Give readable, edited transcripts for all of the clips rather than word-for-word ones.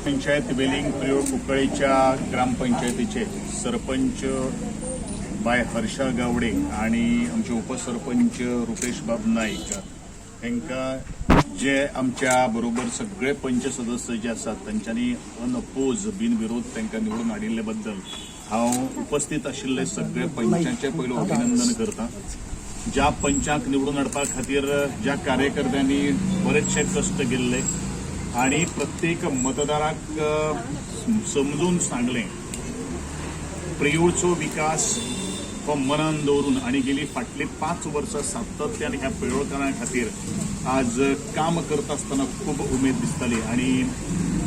पंचायत वेलिंग प्रियोळ कुंकळेच्या ग्रामपंचायतीचे सरपंच बाय हर्षा गावडे आणि आमचे उपसरपंच रुपेश बाब नाईक हांकां जे आमच्या बरोबर सगळे पंच सदस्य जे आसात तांच्यांनी अनअपोज बिनविरोध तांकां निवडून हाडिल्ले बद्दल हांव उपस्थित आशिल्ले सगळे पंचांचे पयलो अभिनंदन करता। ज्या पंचाक निवडून हाडपा खातीर ज्या कार्यकर्त्यांनी बरेचशे कश्ट घेतले आणि प्रत्येक मतदाराक समजून सांगले प्रियोळचो विकास हो मनान दवरून आणि गेली फाटली 5 वर्सां सातत्यान ह्या प्रियोळकारां खातीर आज काम करता आसतना खूब उमेद दिसताली। आणि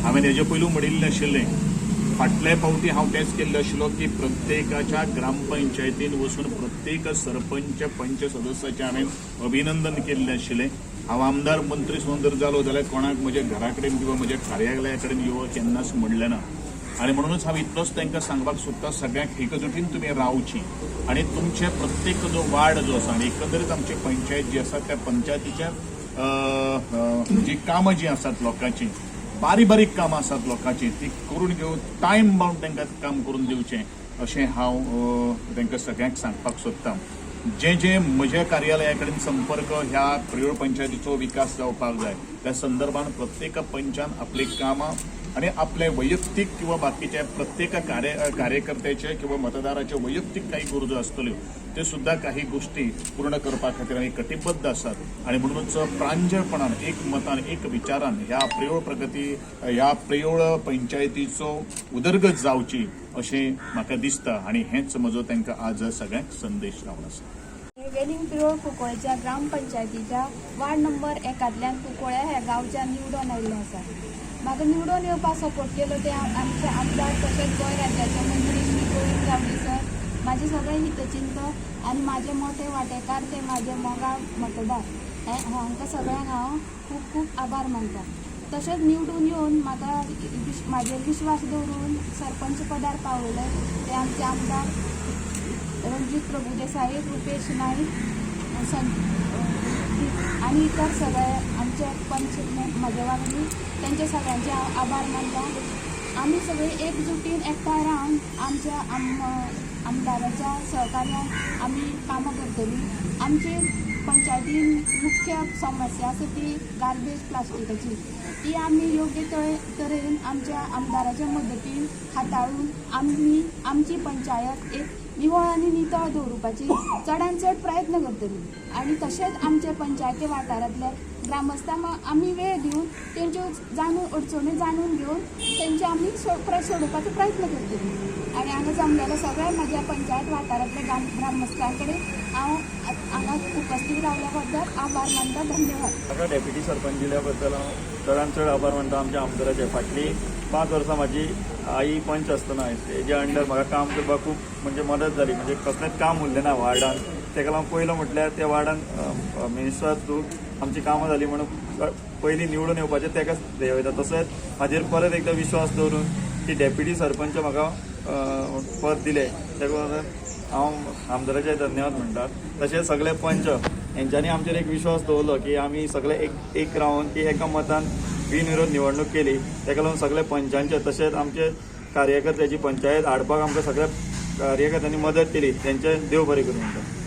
हांवें हेजे पयलू म्हणिल्लें आशिल्लें फाटले फावटी हांव तेच केल्लो आशिल्लो की प्रत्येकाच्या ग्रामपंचायतीन वचून प्रत्येक सरपंच पंच सदस्याचें हांवें अभिनंदन केल्लें आशिल्लें। हांव आमदार मंत्री सुद्दां जर जालो जाल्यार कोणाक म्हज्या घरा कडेन किंवा म्हज्या कार्यालया कडेन येवं केन्नाच म्हणलें ना। आणि म्हणूनच हांव इतलोच तांकां सांगपाक सोदतां सगळ्यांक एकजुटीन तुमी रावची आणि तुमचे प्रत्येक जो वार्ड जो आसा आणि एकंदरीत आमची पंचायत जी आसा त्या पंचायतीच्या जी कामां जी आसात लोकांची बारीक बारीक कामां आसात लोकांची ती करून घेवन टायम बाउंड तांकां काम करून दिवचें अशें हांव तांकां सगळ्यांक सांगपाक सोदतां। जे म्हज्या कार्यालया कडेन संपर्क ह्या प्रियोळ पंचायतीचो विकास जावपाक जाय त्या संदर्भान प्रत्येक पंचान आपली कामां आणि आपले वैयक्तीक किंवा बाकीच्या प्रत्येक कार्यकर्त्याचे किंवा मतदाराचे वैयक्तिक काही गरजो आसतल्यो ते सुद्धा काही गोष्टी पूर्ण करपा खातीर आमी कटिबद्ध आसात। आणि म्हणूनच प्रांजळपणान एक मतान एक विचारान ह्या प्रियोळ पंचायतीचो उदरगत जावची अशें म्हाका दिसता आणि हेच म्हजो तांकां आज सगळ्यांक संदेश रावन आसा। वेलिंग प्रियोळ कुंकळेच्या ग्रामपंचायतीच्या वार्ड नंबर 1 कुंकळे ह्या गांवच्या निवडून आयिल्ले आसा। म्हाका निवडून येवपाक सपोर्ट केलो ते आमचे आमदार तशेंच गोंय राज्याचे मंत्री श्री गोविंद गावडे सर, माझे सगळे हितचिंतक आणि माझे मोठे वांटेकार ते माझे मोगा मतदार हांकां सगळ्यांक हांव खूब खूब आभार मानता। तशेंच निवडून येवन म्हाका म्हाजेर विश्वास दवरून सरपंच पदार पावयले ते आमचे आमदार रणजीत प्रभुदेसाई, रुपेश नाईक आणि इतर सगळे आमचे पंच म्हजे वांगडी त्यांचे सगळ्यांचे आभार मानता। आम्ही सगळे एकजुटीन एकठांय रावन आमच्या आमदाराच्या सहकार्यान आमी कामां करतली। आमची पंचायतीन मुख्य समस्या आसा ती गार्बेज प्लास्टिकाची, ती आमी योग्य तरेन आमच्या आमदाराच्या मदतीन हाताळून आमची पंचायत एक निवळ आनी नितळ दवरपाची चडांत चड प्रयत्न करतली। आणि तशेंच आमचे पंचायती वाठारांतल्या ग्रामस्थांक आमी वेळ दिवन तेंच्यो अडचणी जाणून घेवन तेंचे आमी सोडोवपाचो प्रयत्न करतली। आणि हांगा जमलेल्या सगळ्या म्हज्या पंचायत वाठारांतल्या ग्रामस्थां कडेन हांव हांगा उपस्थित रावल्या बद्दल आभार मानता। धन्यवाद। म्हाका डेप्युटी सरपंच दिल्या बद्दल हांव चडांत चड आभार मानता आमच्या आमदाराचे। फाटली 5 वर्सां म्हाजी आई पंच आसतना तेजे अंडर म्हाका काम करपाक खूब म्हणजे मदत जाली। म्हणजे कसलेंच काम उरलें ना वार्डान। तेका लागून पयलो म्हटल्यार त्या वार्डान मिनिस्टरा थ्रू आमची कामां जाली म्हणून पयलीं निवडून येवपाचें तेकाच हे वयता। तशेंच हाजेर परत एकदां विश्वास दवरून ती डेप्युटी सरपंच म्हाका पद दिलें तेका लागून हांव आमदाराचे धन्यवाद म्हणटा। तशेंच सगळे पंच हेंच्यांनी आमचेर एक विश्वास दवरलो की आमी सगळे एक रावन की एका मतान बिनविरोध निवडणूक केली। तेका लागून सगळे पंचांचे तशेंच आमचे कार्यकर्त्याची पंचायत हाडपाक आमकां सगळ्या कार्यकर्त्यांनी मदत केली। तेंचे देव बरें करूं म्हणटा।